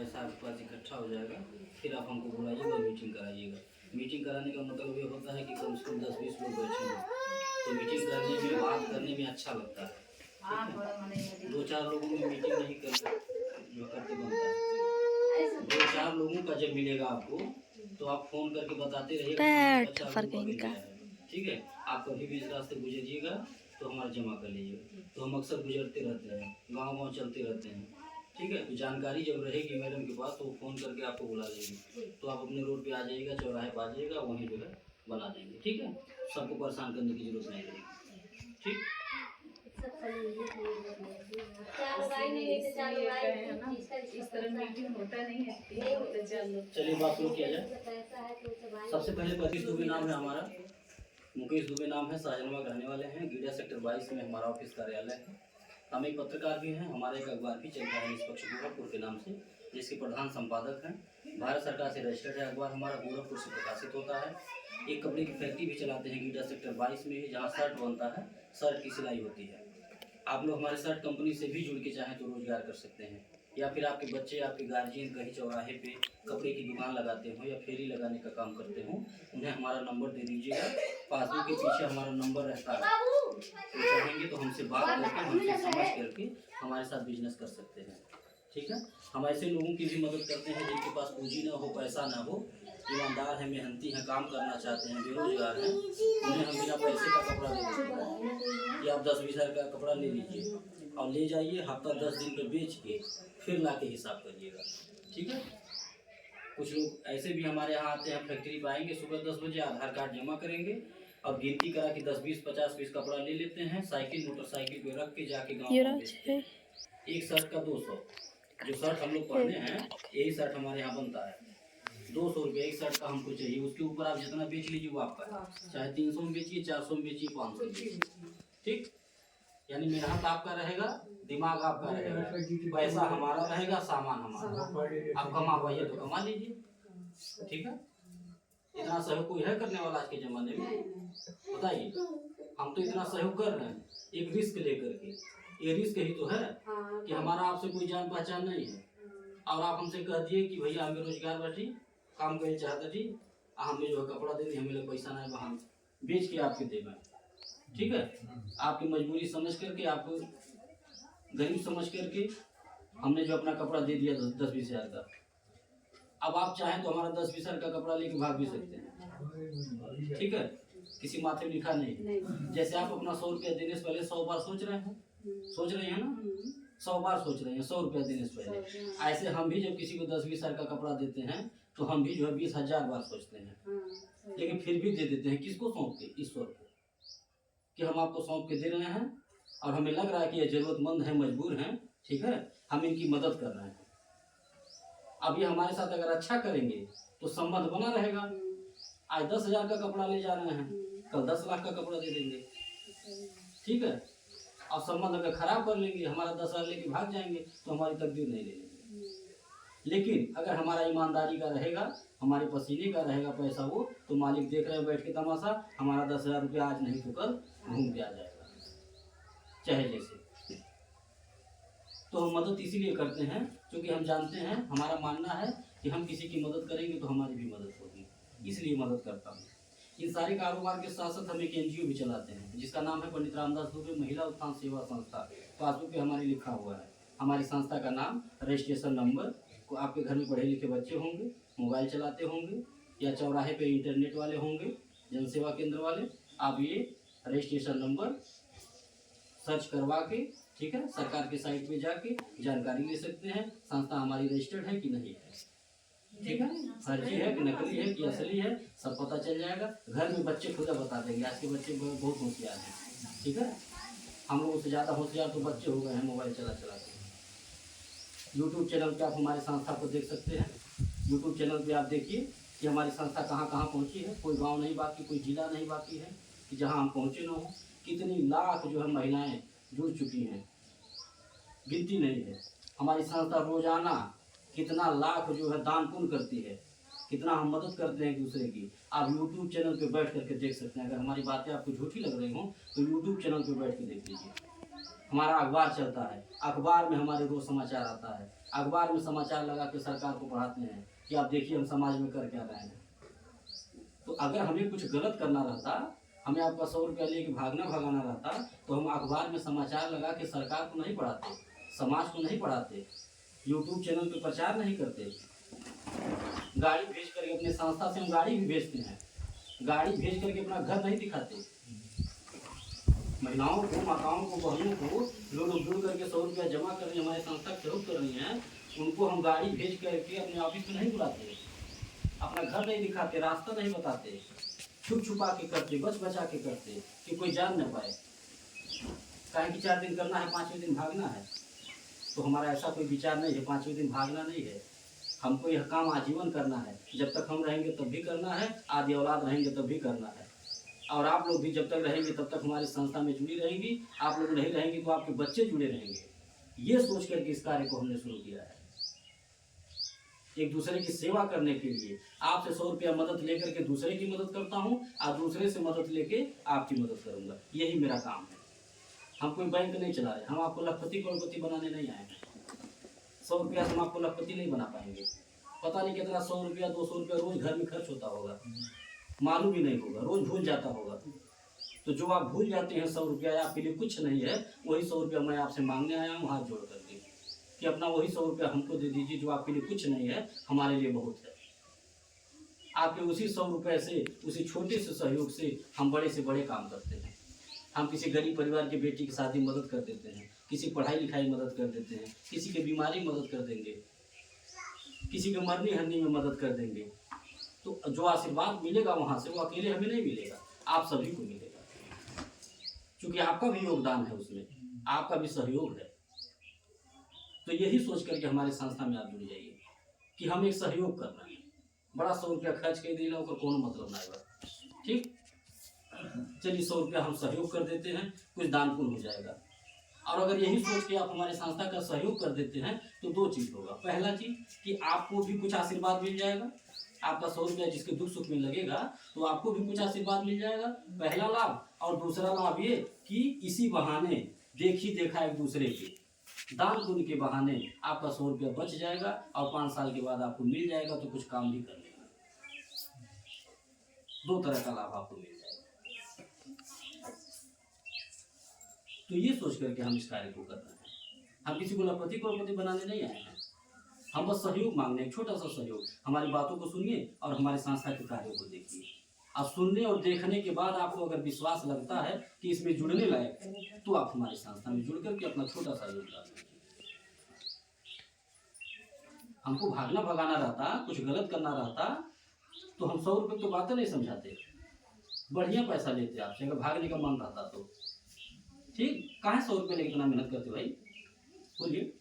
पैसा आपके पास इकट्ठा हो जाएगा, फिर आप हमको बुलाइएगा, मीटिंग कराइएगा। मीटिंग कराने का मतलब ये होता है कि कम से कम 10-20 लोग बैठे हों, तो मीटिंग करने में, बात करने में अच्छा लगता है। ठीक है, 2-4 लोगों में मीटिंग नहीं कर जो करते बनता है। 2-4 लोगों का जब मिलेगा आपको, तो आप फ़ोन करके बताते रहिएगा, 4 लोगों का मिल गया है। ठीक है, आप कभी भी इस रास्ते गुजरिएगा तो हमारा जमा कर लीजिएगा। तो हम अक्सर गुजरते रहते हैं, गाँव-गाँव चलते रहते हैं। ठीक है, तो जानकारी जब रहेगी मैडम के पास तो वो फ़ोन करके आपको बुला लेंगे, तो आप अपने रोड पे आ जाइएगा, चौराहे पे आ जाइएगा, वहीं जो है बना देंगे। ठीक है, सबको परेशान करने की जरूरत नहीं रहेगी। ठीक, इस तरह मीटिंग होता नहीं है। चलिए बात शुरू किया जाए। सबसे पहले मुकेश दुबे नाम है हमारा, मुकेश दुबे नाम है, शाहजहानाबाद रहने वाले हैं। गीडा सेक्टर 22 में हमारा ऑफिस कार्यालय है। हम एक पत्रकार भी हैं, हमारा एक अखबार भी चलता है निष्पक्ष गोरखपुर के नाम से, जिसके प्रधान संपादक हैं। भारत सरकार से रजिस्टर्ड है अखबार हमारा, गोरखपुर से प्रकाशित होता है। एक कपड़े की फैक्ट्री भी चलाते हैं गीडा सेक्टर 22 में ही, जहाँ शर्ट बनता है, शर्ट की सिलाई होती है। आप लोग हमारे शर्ट कंपनी से भी जुड़ के चाहें तो रोजगार कर सकते हैं, या फिर आपके बच्चे, आपके गार्जियन कहीं चौराहे पे कपड़े की दुकान लगाते हो या फेरी लगाने का काम करते हो, उन्हें हमारा नंबर दे दीजिएगा। पासबुक के पीछे हमारा नंबर रहता है, तो चाहेंगे तो हमसे बात करके, हमसे समझ करके हमारे साथ बिजनेस कर सकते हैं। ठीक है, हम ऐसे लोगों की भी मदद करते हैं जिनके पास पूंजी ना हो, पैसा ना हो, ईमानदार हैं, मेहनती हैं, काम करना चाहते हैं, बेरोजगार हैं, उन्हें हम बिना पैसे का कपड़ा दे देते हैं कि आप 10-20 हज़ार का कपड़ा ले लीजिए और ले जाइए, हफ्ता 10 दिन पे बेच के फिर ला के हिसाब करिएगा। ठीक है, कुछ लोग ऐसे भी हमारे यहाँ आते हैं, फैक्ट्री पर आएंगे सुबह 10 बजे, आधार कार्ड जमा करेंगे और गिनती करा के 10-20-50 पीस कपड़ा ले लेते हैं, साइकिल मोटरसाइकिल पे रख के जाके गाँव में बेचते हैं। एक शर्ट का 200, जो शर्ट हम लोग पहने हैं यही शर्ट हमारे यहाँ बनता है। 200 रुपये एक शर्ट का हमको चाहिए, उसके ऊपर आप जितना बेच लीजिए वो आपका है, चाहे 300 में बेचिए, 400 में बेचिए, 500 में बेचिए। ठीक, यानी मेहनत आपका रहेगा, दिमाग आपका रहेगा, पैसा हमारा रहेगा, सामान हमारा। आप कमा पाइए तो कमा लीजिए। ठीक है, इतना सहयोग कोई है करने वाला आज के जमाने में? बताइए, हम तो इतना सहयोग कर रहे हैं एक रिस्क लेकर के। ये रिस्क ही तो है कि हमारा आपसे कोई जान पहचान नहीं है और आप हमसे कह दिए कि भैया हमें रोजगार बैठी, काम करे चाहता जी, हमें जो है कपड़ा दे दी, हमें लोग पैसा नहीं, वहाँ बेच के आपके देना। ठीक है, आपकी मजबूरी समझ करके, आप गरीब समझ करके हमने जो अपना कपड़ा दे दिया 10-20 हज़ार का। अब आप चाहें तो हमारा 10-20 हज़ार का कपड़ा लेके भाग भी सकते हैं। ठीक है, किसी माथे में लिखा नहीं। जैसे आप अपना 100 रुपया देने से पहले 100 बार सोच रहे हैं, सोच रहे हैं ना, 100 बार सोच रहे हैं 100 रुपया देने से पहले। ऐसे हम भी जब किसी को 10-20 हज़ार का कपड़ा देते हैं तो हम भी जो है 20,000 बार सोचते हैं, लेकिन फिर भी दे देते हैं। किसको सौंप के? ईश्वर को, कि हम आपको सौंप के दे रहे हैं और हमें लग रहा है कि ये जरूरतमंद है, मजबूर हैं। ठीक है, हम इनकी मदद कर रहे हैं। अब ये हमारे साथ अगर अच्छा करेंगे तो संबंध बना रहेगा। आज 10,000 का कपड़ा ले जा रहे हैं, कल 10 लाख का कपड़ा दे देंगे। ठीक है, और संबंध अगर खराब कर लेंगे, हमारा 10,000 लेके भाग जाएंगे तो हमारी तकदीर नहीं ले लेंगे। लेकिन अगर हमारा ईमानदारी का रहेगा, हमारे पसीने का रहेगा पैसा वो, तो मालिक देख रहे हैं बैठ के तमाशा, हमारा 10,000 रुपया आज नहीं तो कल घूम के आ जाएगा, चाहे जैसे। तो हम मदद इसीलिए करते हैं क्योंकि हम जानते हैं, हमारा मानना है कि हम किसी की मदद करेंगे तो हमारी भी मदद होगी, इसलिए मदद करता हूँ। इन सारे कारोबार के साथ साथ हम एक NGO भी चलाते हैं जिसका नाम है पंडित रामदास दुबे महिला उत्थान सेवा संस्था। पासबुक पे हमारे लिखा हुआ है हमारी संस्था का नाम, रजिस्ट्रेशन नंबर। को आपके घर में पढ़े लिखे बच्चे होंगे, मोबाइल चलाते होंगे या चौराहे पे इंटरनेट वाले होंगे, जनसेवा केंद्र वाले, आप ये रजिस्ट्रेशन नंबर सर्च करवा के, ठीक है, सरकार के साइट पे जाके जानकारी ले सकते हैं संस्था हमारी रजिस्टर्ड है कि नहीं है। ठीक है, फर्जी है कि नकली है कि असली है, सब पता चल जाएगा। घर में बच्चे खुद बता देंगे, आज के बच्चे बहुत होशियार हैं। ठीक है, हम लोगों से ज़्यादा होशियार तो बच्चे हो गए हैं मोबाइल चला चला के। यूट्यूब चैनल पे आप हमारी संस्था को देख सकते हैं। यूट्यूब चैनल पे आप देखिए कि हमारी संस्था कहाँ कहाँ पहुँची है। कोई गाँव नहीं बाकी, कोई जिला नहीं बाकी है कि जहाँ हम पहुँचे ना हो। कितनी लाख जो है महिलाएँ जुड़ चुकी हैं, गिनती नहीं है। हमारी संस्था रोजाना कितना लाख जो है दान पुण्य करती है, कितना हम मदद करते हैं एक दूसरे की। आप यूट्यूब चैनल पे बैठ करके देख सकते हैं। अगर हमारी बातें आपको झूठी लग रही हों तो यूट्यूब चैनल पे बैठ के देख लीजिए। हमारा अखबार चलता है, अखबार में हमारे रोज समाचार आता है। अखबार में समाचार लगा के सरकार को पढ़ाते हैं कि आप देखिए हम समाज में कर क्या रहे हैं। तो अगर हमें कुछ गलत करना रहता, हमें आपका 100 रुपया लेके भगाना रहता, तो हम अखबार में समाचार लगा के सरकार को नहीं पढ़ाते, समाज को नहीं पढ़ाते, यूट्यूब चैनल पे प्रचार नहीं करते। गाड़ी भेज करके, अपने संस्था से हम गाड़ी भी भेजते हैं, गाड़ी भेज करके अपना घर नहीं दिखाते। महिलाओं को, माताओं को, बहनों को लोग जुड़ करके 100 रुपया जमा करके हमारे संस्था का सहयोग कर रही हैं, उनको हम गाड़ी भेज करके अपने ऑफिस में नहीं बुलाते, अपना घर नहीं दिखाते, रास्ता नहीं बताते, छुप छुपा के करते, बच बचा के करते कि कोई जान न पाए। काहे कि 4 दिन करना है, 5वें दिन भागना है। तो हमारा ऐसा कोई विचार नहीं है, 5वें दिन भागना नहीं है। हमको यह काम आजीवन करना है, जब तक हम रहेंगे तब भी करना है, आदि औलाद रहेंगे तब भी करना है। और आप लोग भी जब तक रहेंगे तब तक हमारी संस्था में जुड़ी रहेंगी। आप लोग नहीं रहेंगे तो आपके बच्चे जुड़े रहेंगे। ये सोच करके इस कार्य को हमने शुरू किया है, एक दूसरे की सेवा करने के लिए। आपसे 100 रुपया मदद लेकर के दूसरे की मदद करता हूँ, और दूसरे से मदद लेके आपकी मदद करूँगा। यही मेरा काम है। हम कोई बैंक नहीं चला रहे, हम आपको लखपति करोड़पति बनाने नहीं आए हैं। 100 रुपया से हम आपको लखपति नहीं बना पाएंगे। पता नहीं कितना 100 रुपया 200 रुपया रोज घर में खर्च होता होगा, मालूम ही नहीं होगा, रोज भूल जाता होगा। तो जो आप भूल जाते हैं 100 रुपया आपके लिए कुछ नहीं है, वही 100 रुपया मैं आपसे मांगने आया हूँ हाथ जोड़ करके कि अपना वही 100 रुपया हमको दे दीजिए, जो आपके लिए कुछ नहीं है, हमारे लिए बहुत है। आपके उसी 100 रुपये से, उसी छोटे से सहयोग से हम बड़े से बड़े काम करते हैं। हम किसी गरीब परिवार की बेटी की शादी मदद कर देते हैं, किसी पढ़ाई लिखाई मदद कर देते हैं, किसी की बीमारी मदद कर देंगे, किसी के मरनी हरनी में मदद कर देंगे। तो जो आशीर्वाद मिलेगा वहाँ से, वो अकेले हमें नहीं मिलेगा, आप सभी को मिलेगा, क्योंकि आपका भी योगदान है उसमें, आपका भी सहयोग है। तो यही सोच करके हमारे संस्था में आप जुड़ जाइए कि हम एक सहयोग कर रहे हैं। बड़ा 100 रुपया खर्च कर देना और कोनो मतलब नहीं होगा। ठीक, चलिए 100 रुपया हम सहयोग कर देते हैं, कुछ दान पुण्य हो जाएगा। और अगर यही सोच के आप हमारे संस्था का सहयोग कर देते हैं तो 2 चीज़ होगा। पहला चीज़ कि आपको भी कुछ आशीर्वाद मिल जाएगा, आपका 100 रुपया जिसके दुख सुख में लगेगा तो आपको भी कुछ आशीर्वाद मिल जाएगा, पहला लाभ। और दूसरा लाभ ये कि इसी बहाने देखी देखा एक दूसरे के दान पुण्य के बहाने आपका 100 रुपया बच जाएगा और 5 साल के बाद आपको मिल जाएगा, तो कुछ काम भी कर लेगा। 2 तरह का लाभ आपको मिल जाएगा। तो ये सोच करके हम इस कार्य को कर रहे हैं। हम किसी को लखपति करोड़पति बनाने नहीं आए हैं, हम बस सहयोग मांगने, एक छोटा सा सहयोग। हमारी बातों को सुनिए और हमारे संस्था के कार्यों को देखिए। अब सुनने और देखने के बाद आपको अगर विश्वास लगता है कि इसमें जुड़ने लायक है, तो आप हमारी संस्था में जुड़ करके अपना छोटा सा योगदान दीजिए। हमको भागना भगाना रहता, कुछ गलत करना रहता, तो हम 100 रुपये तो बातें नहीं समझाते, बढ़िया पैसा लेते आपसे। अगर भागने का मन रहता तो ठीक, कहाँ 100 रुपये लेके इतना मेहनत करते भाई, बोलिए।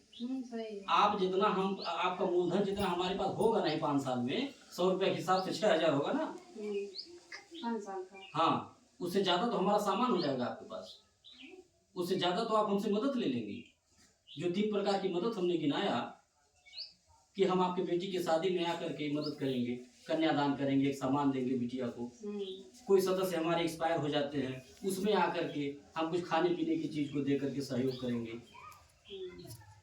आप जितना, हम आपका मूलधन जितना हमारे पास होगा नहीं 5 साल में, 100 रुपये के हिसाब से 6000 होगा ना 5 साल का। हाँ, उससे ज़्यादा तो हमारा सामान हो जाएगा आपके पास, उससे ज़्यादा तो आप हमसे मदद ले लेंगे। जो 3 प्रकार की मदद हमने गिनाया कि हम आपके बेटी की शादी में आकर के मदद करेंगे, कन्यादान करेंगे, एक सामान देंगे बिटिया को, कोई सदस्य हमारे एक्सपायर हो जाते हैं उसमें आकर के हम कुछ खाने पीने की चीज़ को दे करके सहयोग करेंगे।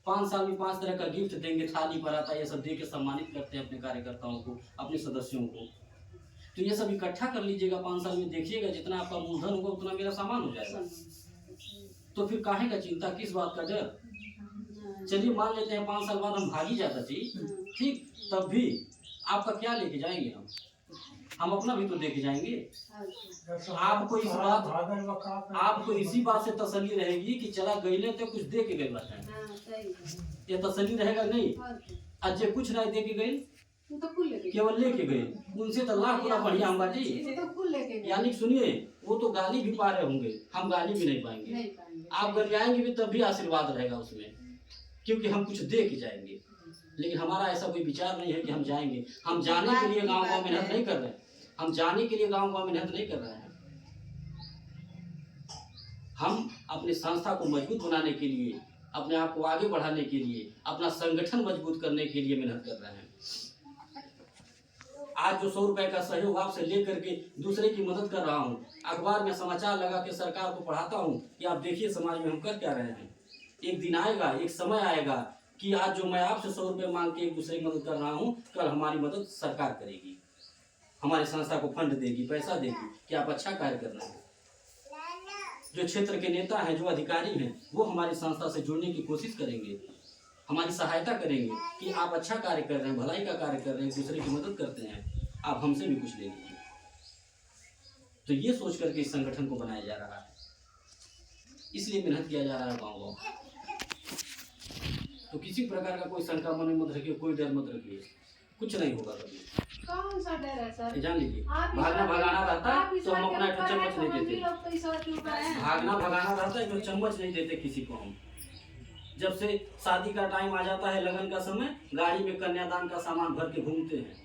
5 साल में 5 तरह का गिफ्ट देंगे, थाली पराता ये सब दे के सम्मानित करते हैं अपने कार्यकर्ताओं को, अपने सदस्यों को। तो ये सब इकट्ठा कर लीजिएगा, 5 साल में देखिएगा जितना आपका मूलधन होगा उतना मेरा सामान हो जाएगा। तो फिर काहे का चिंता, किस बात का डर। चलिए मान लेते हैं 5 साल बाद हम भागी जाता चीज, ठीक, तब भी आपका क्या लेके जाएंगे हम अपना भी तो लेके जाएंगे। आपको इसी बात से तसल्ली रहेगी कि चला गईले तो कुछ दे के गए हैं, ये तसल्ली रहेगा नहीं। आज कुछ नहीं दे के गए, केवल लेके गए, उनसे तो लाख गुना बढ़िया हम बाजी। यानी सुनिए, वो तो गाली भी पा रहे होंगे, हम गाली भी नहीं पाएंगे। आप गरियाएंगे भी तब भी आशीर्वाद रहेगा उसमें, क्योंकि हम कुछ दे के जाएंगे। लेकिन हमारा ऐसा कोई विचार नहीं है कि हम जाएंगे। हम जाने के लिए गाँव गाँव मेहनत नहीं कर रहे हैं, हम जाने के लिए गाँव गाँव मेहनत नहीं कर रहे हैं। हम अपनी संस्था को मजबूत बनाने के लिए, अपने आप को आगे बढ़ाने के लिए, अपना संगठन मजबूत करने के लिए मेहनत कर रहे हैं। आज जो 100 रुपए का सहयोग आपसे लेकर के दूसरे की मदद कर रहा हूँ, अखबार में समाचार लगा के सरकार को पढ़ाता हूँ कि आप देखिए समाज में हम कर क्या रहे हैं। एक दिन आएगा, एक समय आएगा, कि आज जो मैं आपसे 100 रुपये मांग के एक दूसरे की मदद कर रहा हूँ, कल हमारी मदद सरकार करेगी, हमारी संस्था को फंड देगी, पैसा देगी कि आप अच्छा कार्य कर रहे हैं। जो क्षेत्र के नेता हैं, जो अधिकारी हैं, वो हमारी संस्था से जुड़ने की कोशिश करेंगे, हमारी सहायता करेंगे कि आप अच्छा कार्य कर रहे हैं, भलाई का कार्य कर रहे हैं, एक दूसरे की मदद करते हैं, आप हमसे भी कुछ ले लीजिए। तो ये सोच करके इस संगठन को बनाया जा रहा है, इसलिए मेहनत किया जा रहा है गाँव गाँव। तो किसी प्रकार का कोई शंका मन में मत रखिए, कोई डर मत रखिए, कुछ नहीं होगा कभी। कौन सा डर है सर? जान लीजिए, भागना भगाना रहता है तो हम अपना एक चम्मच नहीं देते। भागना भगाना रहता है तो चम्मच नहीं देते किसी को हम। जब से शादी का टाइम आ जाता है, लगन का समय, गाड़ी में कन्यादान का सामान भर के घूमते हैं।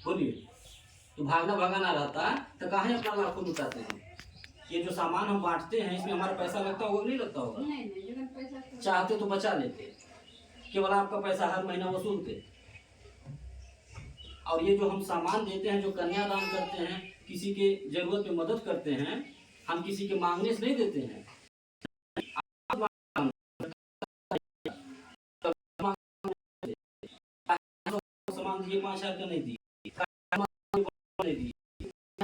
बोलिए, तो भागना भगाना रहता है तो कहाँ अपना लाखों लुटाते हैं। ये जो सामान हम बांटते हैं, इसमें हमारा पैसा लगता होगा नहीं लगता होगा? नहीं, चाहते तो बचा लेते, केवल आपका पैसा हर महीना वसूलते। और ये जो हम सामान देते हैं, जो कन्यादान करते हैं, किसी के जरूरत में मदद करते हैं, हम किसी के मांगने से नहीं देते हैं। सामान दिए 5,000 का नहीं दिए,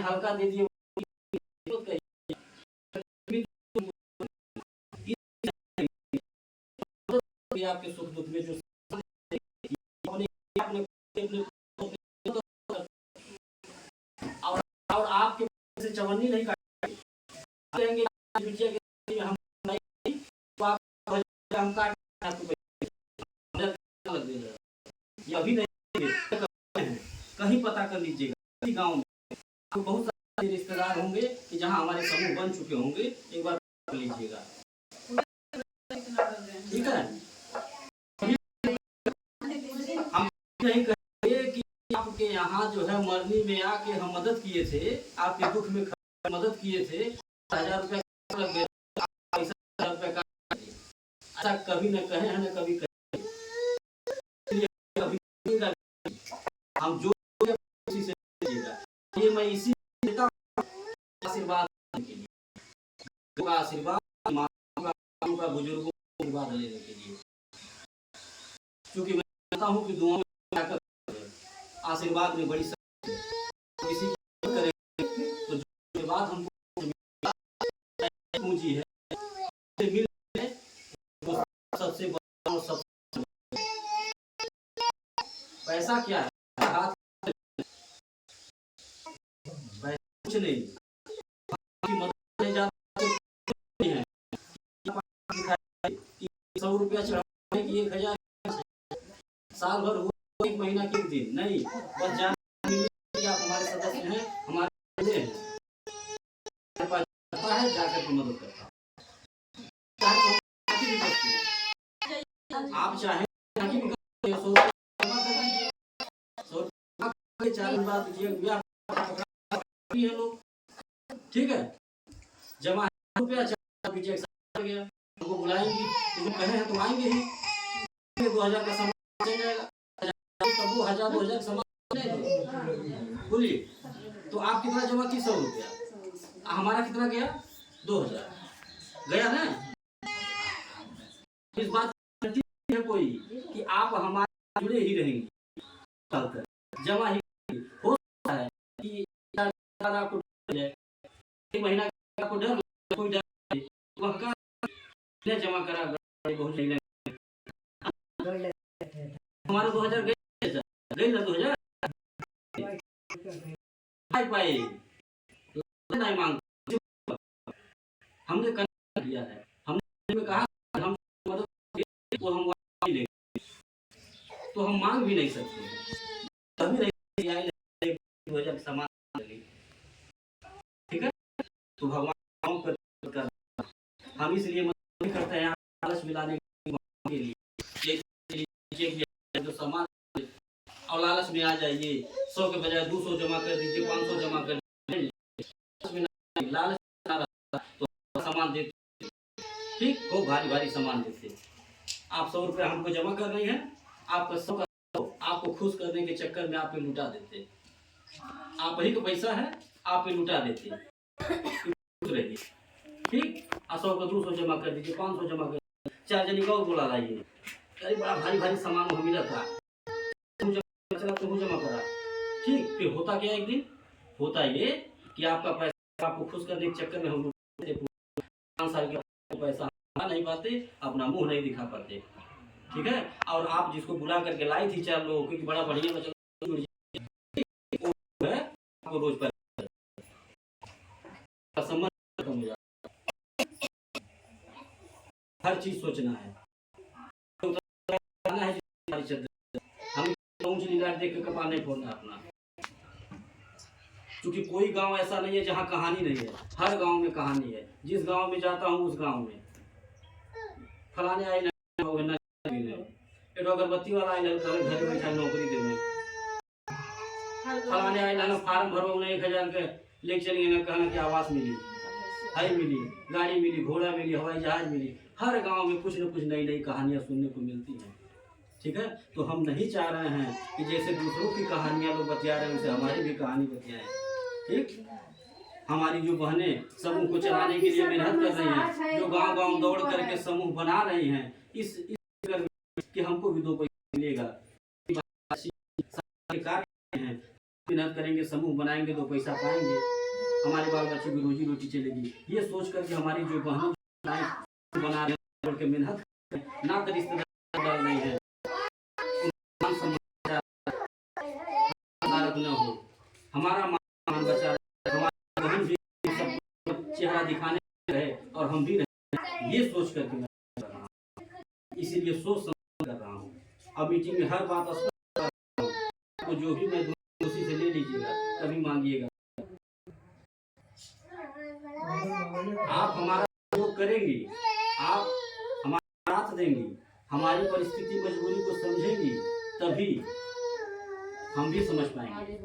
हल्का दे दिए, आपके सुख दुख में जो और आपके से चवन्नी नहीं काटेंगे, हम नहीं, तो आप हम काट अभी नहीं, कहीं पता कर लीजिएगा गांव में तो बहुत सारे रिश्तेदार होंगे कि जहां हमारे समूह बन चुके होंगे, एक बार कर लीजिएगा, ठीक है। हम नहीं कहेंगे कि आपके यहाँ जो है मरनी में आके हम मदद किए थे, आपके दुख में मदद किए थे, 1,000 रुपये लग गए, पैसा 1,000 रुपये का, ऐसा कभी न कहे हैं, न कभी कहे। हम जो उसी से लीजिएगा, ये मैं इसी देता हूं आशीर्वाद के लिए, आशीर्वाद माँ का बुजुर्गों का आशीर्वाद लेने के लिए, क्योंकि मैं जानता हूँ कि दुआओं में आशीर्वाद में बड़ी तो इसी करेंगे तो जो बात हमको पूंजी है मिल सबसे बड़ा, सबसे पैसा क्या है, हाथ कुछ नहीं, मदद नहीं जाती है, 100 रुपया चढ़ाने की 1,000 साल भर हुआ, 1 महीना के दिन नहीं, बस जान कि आप हमारे सदस्य हैं, हमारे हैं, है जाकर के मदद करता आप चाहे 100 लोग, ठीक है, जमा रुपया गया, हमको बुलाएंगे, कहे हैं तो आएंगे ही, 2,000 का सामान चल जाएगा, 2,000 सामान बोलिए, तो आप कितना जमा की? 100 रुपया, हमारा कितना गया? 2,000 गया ना। इस बात है कोई कि आप हमारे जुड़े ही रहेंगे, जमा ही हो सकता है कि आपको डर, 1 महीना आपको डर, कोई डर वह जमा करा बहुत नहीं हमारे 2,000 गए ना, 2,000 पाए नहीं मांग, हमने किया है, हमने कहा हम मदद तो हम लेंगे, तो हम मांग भी नहीं सकते, कभी नहीं 2,000 सामान, ठीक है। तो भगवान कर हम इसलिए मदद करते हैं, लालच मिलाने के लिए, जो सामान और लालच में आ जाइए, 100 के बजाय 200 जमा कर दीजिए, 500 जमा कर दीजिए, लालच तो सामान देते, ठीक हो, भारी भारी सामान देते। आप 100 रुपये हमको जमा कर रही हैं, आपका 100 आपको खुश करने के चक्कर में आप पे लुटा देते, आप ही का पैसा है, आप पे लुटा देते, ठीक। 100 का 200 जमा कर दीजिए, 500 जमा कर, 4 जनी का और बुला लाइए, अरे बड़ा भारी भारी सामान वहाँ मिला था, चला तुम जमा करा। ठीक, फिर होता क्या एक दिन, होता ये कि आपका पैसा आपको खुश करने के चक्कर में हम लोग 5 साल के पैसा नहीं पाते, अपना मुंह नहीं दिखा पाते। ठीक है, और आप जिसको बुला करके लाई थी 4 लोगों की बड़ा बढ़िया बच्चा है, आपको रोज पैसा समझ खत्म हो जाए। हर चीज सोचना है, हम ऊंच नीला देख के कपड़ा नहीं फोड़ना अपना, क्योंकि कोई गांव ऐसा नहीं है जहाँ कहानी नहीं है, हर गांव में कहानी है। जिस गांव में जाता हूँ उस गांव में फलाने आई ना अगरबत्ती वाला आई घर बैठा नौकरी दे, फलाने आई ना फार्म भरो 1000 के लेके चलिए ना, कहना कि आवास मिली, हाई मिली, गाड़ी मिली, घोड़ा मिली, हवाई जहाज मिली। हर गांव में कुछ न कुछ नई नई कहानियां सुनने को मिलती हैं। ठीक है, तो हम नहीं चाह रहे हैं कि जैसे दूसरों की कहानियां लोग बतिया रहे हैं वैसे हमारी भी कहानी बतियाएं। ठीक, हमारी जो बहनें समूह को चलाने के लिए मेहनत कर रही हैं, जो गांव गांव दौड़ करके समूह बना रही हैं, इस कि हमको भी 2 पैसा मिलेगा, मेहनत करेंगे, समूह बनाएंगे, 2 पैसा पाएंगे, हमारे बाल बच्चों की रोजी रोटी चलेगी। ये सोच करके हमारी जो बहनें बना रहे हैं मेहनत ना कर रिश्तेदार डाल रही है, न हो, हमारा मान बचा रहे, हमारी बहन भी सब चेहरा दिखाने रहे और हम भी रहे, ये सोच करके मैं कर रहा हूँ, इसीलिए सोच समझ कर रहा हूँ। अब मीटिंग में हर बात स्पष्ट कर रहा हूँ, तो जो भी मैं उसी से ले लीजिएगा, कभी मांगिएगा। आप हमारा सहयोग करेंगी, आप हमारा साथ देंगी, हमारी परिस्थिति मजबूरी को समझेंगी, तभी हम भी समझ पाएंगे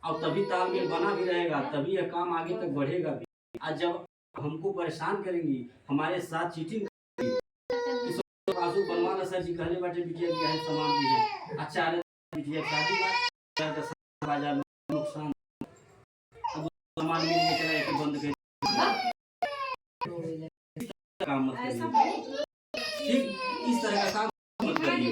और तभी तालमेल बना भी रहेगा, तभी यह काम आगे तक बढ़ेगा भी। आज जब हमको परेशान करेंगी, हमारे साथ चीटिंग करेंगी, आंसू बनवाना सर जी कहले बाटे बिटिया की है सामान भी है, अच्छा बिटिया शादी बाजार नुकसान सामान मिल के चला एक बंद कर काम मत करिए। ठीक, इस तरह का काम मत करिए।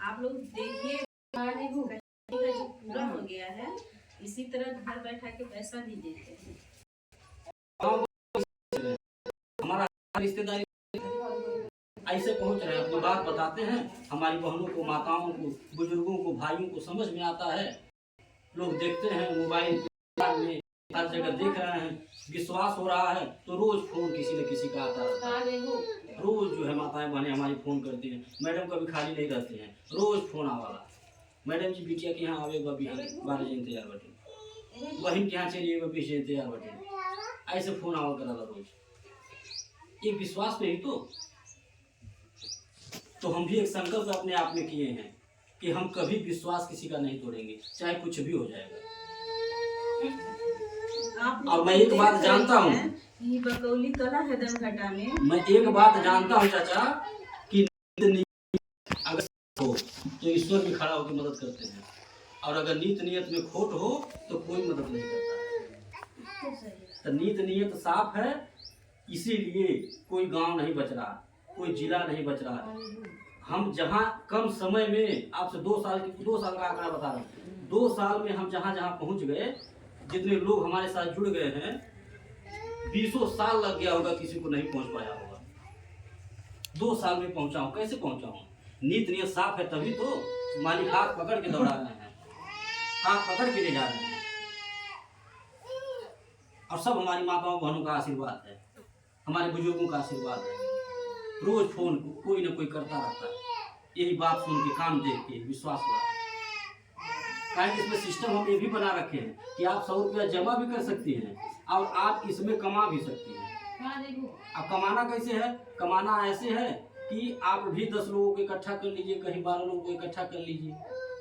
आप लोग देखिए पूरा हो गया है, इसी तरह घर बैठा के पैसा भी देते हैं। हमारा रिश्तेदारी ऐसे पहुंच रहे हैं, अपनी बात बताते हैं, हमारी बहनों को, माताओं को, बुजुर्गों को, भाइयों को समझ में आता है। लोग देखते हैं मोबाइल में, हर जगह देख रहे हैं, विश्वास हो रहा है, तो रोज फोन किसी न किसी का आता है। रोज जो है माताएं बहनें हमारी फोन करती हैं, मैडम कभी खाली नहीं रहते हैं, रोज फोन आवाला, मैडम जी बिटिया के यहाँ आवेगा, 12 दिन तैयार बटे, बहन के यहाँ चलिएगा 20 दिन तैयार बटे, ऐसे फोन आवा करा रोज। ये विश्वास पे ही तो हम भी एक संकल्प अपने आप में किए हैं कि हम कभी विश्वास किसी का नहीं तोड़ेंगे, चाहे कुछ भी हो जाएगा। और मैं एक बात जानता हूँ, बकौली कला है दमघटा में, मैं एक बात जानता हूँ चाचा कि अगर हो तो ईश्वर भी खड़ा होकर मदद करते हैं, और अगर नीत नियत में खोट हो तो कोई मदद नहीं करता। तो नीत नियत साफ है, इसीलिए कोई गांव नहीं बच रहा, कोई जिला नहीं बच रहा। हम जहां कम समय में, आपसे 2 साल का आंकड़ा बता रहा हूँ, 2 साल में हम जहां जहां पहुंच गए, जितने लोग हमारे साथ जुड़ गए हैं, 20 साल लग गया होगा, किसी को नहीं पहुंच पाया होगा। 2 साल में पहुंचा हूं। कैसे पहुंचा हूं? नीत नियत साफ है, तभी तो मालिक हाथ पकड़ के दौड़ा रहे हैं, हाथ पकड़ के ले जा रहे हैं, और सब हमारी माताओं बहनों का आशीर्वाद है, हमारे बुजुर्गों का आशीर्वाद है। रोज फोन कोई ना कोई करता रहता है, यही बात सुन के, काम देख के विश्वास हो रहा है। कारण इसमें सिस्टम हम ये भी बना रखे हैं कि आप 100 रुपया जमा भी कर सकती हैं और आप इसमें कमा भी सकती हैं। अब कमाना कैसे है? कमाना ऐसे है कि आप भी 10 लोगों को इकट्ठा कर लीजिए, कहीं 12 लोगों को इकट्ठा कर लीजिए,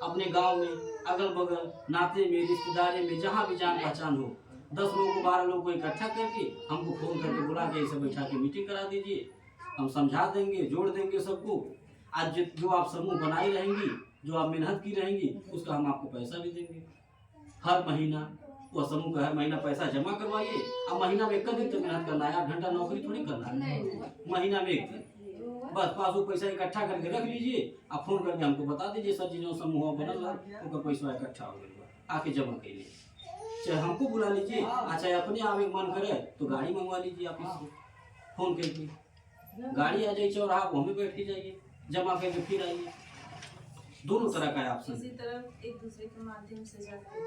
अपने गांव में, अगल बगल, नाते में, रिश्तेदारी में, जहाँ भी जान पहचान हो, 10 लोगों को, 12 लोगों को इकट्ठा करके हमको फोन करके बुला के ऐसे बैठा के मीटिंग करा दीजिए, हम समझा देंगे, जोड़ देंगे सबको। आज जो आप समूह बनाई रहेंगी, जो आप मेहनत की रहेंगी, उसका हम आपको पैसा भी देंगे हर महीना। वह समूह का हर महीना पैसा जमा करवाइए। अब महीना में एक दिन तो मेहनत करना है, 8 घंटा नौकरी थोड़ी करना है, महीना में एक दिन बस पास वो पैसा इकट्ठा करके रख लीजिए। आप फोन करके हमको बता दीजिए सर जी जो समूह बनल है तो पैसा इकट्ठा हो गया, आके जमा करिए। चाहे हमको बुला लीजिए, चाहे अपने आवे मन करे तो गाड़ी मंगवा लीजिए ऑफिस से फोन करके, गाड़ी आ जाइए चौराहा वो में बैठ के जाइए, जमा करके फिर आइए। दोनों तरह का है ऑप्शन। इसी तरह एक दूसरे के माध्यम से जाते हैं।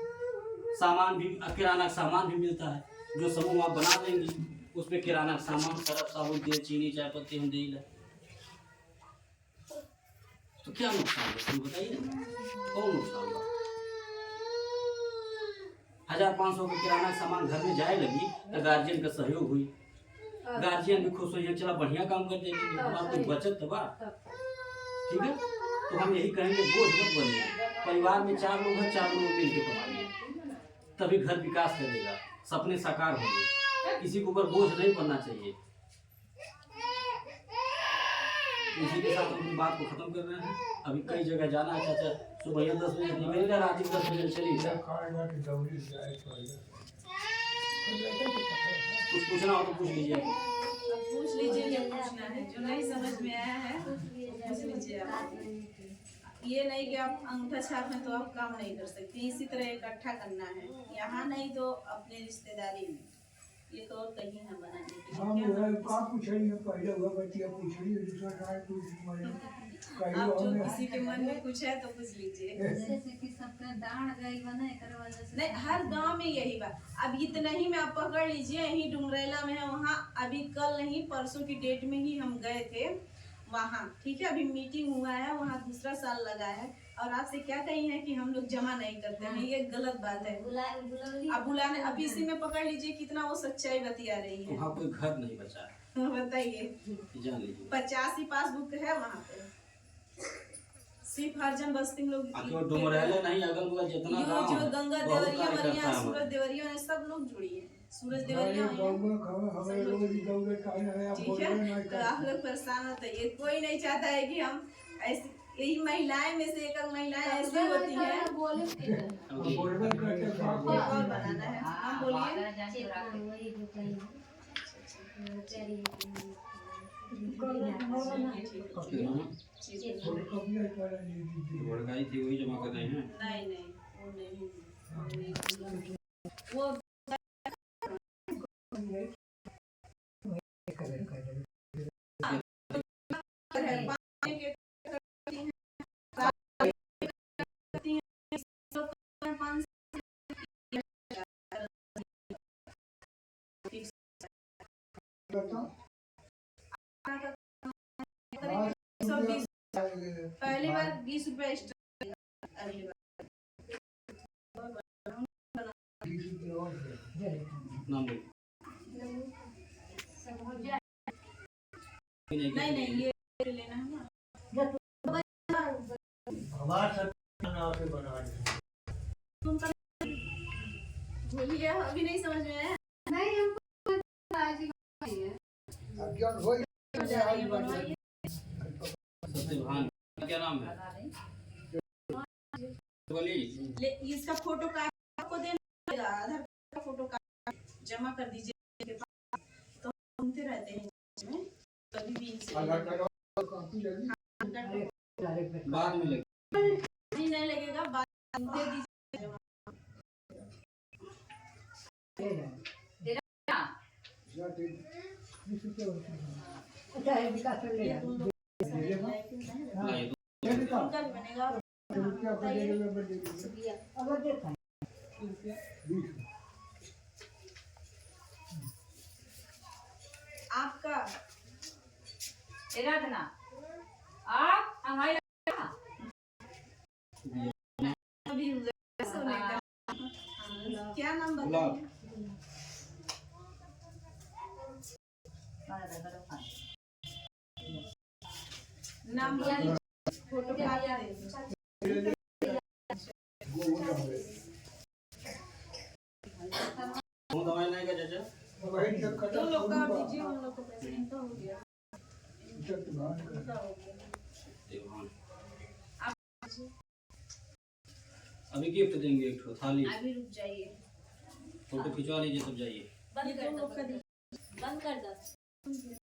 सामान भी, किराना का सामान भी मिलता है, जो समूह आप बना देंगी उस पे किराना का सामान, सरफ साबुन तेल चीनी चाय पत्ती हम दे, तो क्या नुकसान है तुम बताइए ना, कौन नुकसान है? 1500 का किराना का सामान घर में जाए लगी तो गार्जियन का सहयोग हुई, गार्जियन भी खुश हुई, चला बढ़िया काम कर देगी, हमारा कुछ बचत तो बा। ठीक है, तो हम यही कहेंगे बोझ मत बनिए। परिवार में 4 लोग हैं, 4 लोग मिल के कमाइए, तभी घर विकास करेगा, सपने साकार होंगे, किसी के ऊपर बोझ नहीं बनना चाहिए। इसी के साथ अपनी बात को खत्म कर रहे हैं। अभी कई जगह जाना है चाचा, सुबह 10 बजे निकलेगा, रात 10 बजे चलिए। कुछ पूछना हो तो पूछ लीजिए। पूछ लीजिए क्या पूछना है, जो नहीं समझ में आया है पूछ लीजिए आप। ये नहीं कि आप अंगूठा छाप में तो आप काम नहीं कर सकते, इसी तरह इकट्ठा करना है, यहाँ नहीं तो अपने रिश्तेदारी में, ये तो और कहीं है बनाने के आप जो किसी के मन में कुछ है तो पूछ लीजिए। नहीं, हर गांव में यही बात। अब इतना ही में आप पकड़ लीजिए, यही डुंगरेला में है, वहाँ अभी कल नहीं परसों की डेट में ही हम गए थे वहाँ, ठीक है, अभी मीटिंग हुआ है वहाँ, दूसरा साल लगा है, और आपसे क्या कही है कि हम लोग जमा नहीं करते हैं, ये गलत बात है। अब बुलाने, अब इसी में पकड़ लीजिए कितना वो सच्चाई बतिया रही है। वहाँ कोई घर नहीं बचा है, बताइए, जान लीजिए 85 ही पासबुक है वहाँ पे, सिर्फ हरजन बस्ती लोग डुमरेला नहीं, अगल बगल जितना गांव जो है, गंगा बहुत देवरिया कार्यकर्ता वरिया है सूरज देवरिया ने सब लोग जुड़ी है, सूरज देवरिया ठीक है। तो आप लोग परेशान होते हैं, कोई नहीं चाहता है कि हम ऐसी, यही महिलाएं में से एक महिलाएं ऐसी होती है। और बनाना है, हम बोलिए। बड़काई थी वही जमा कर रहे हैं। नहीं नहीं वो नहीं, वो पहली बार 20 रुपए एक्स्ट्रा, अगली बार नहीं नहीं ये लेना है ना, बोलिए, अभी नहीं समझ में आया। नहीं हमको राजी है, सत्यभान क्या नाम है? इसका फोटो आपको देना पड़ेगा, आधार कार्ड का फोटो जमा कर दीजिए, तो घूमते रहते हैं में, कभी भी बाद में लगे नहीं लगेगा, बाद दे दीजिए जमा। आपका आप हमारे क्या नाम बताइए? नाम फोटो दवाई नहीं का चाचा, 2 लोग का दीजिए, उन लोग को पैसे इनका हो गया। अभी गिफ्ट देंगे एक थाली। अभी रुक जाइए, फोटो खिंचवा लीजिए तब जाइए। बंद कर दो। बंद कर दो।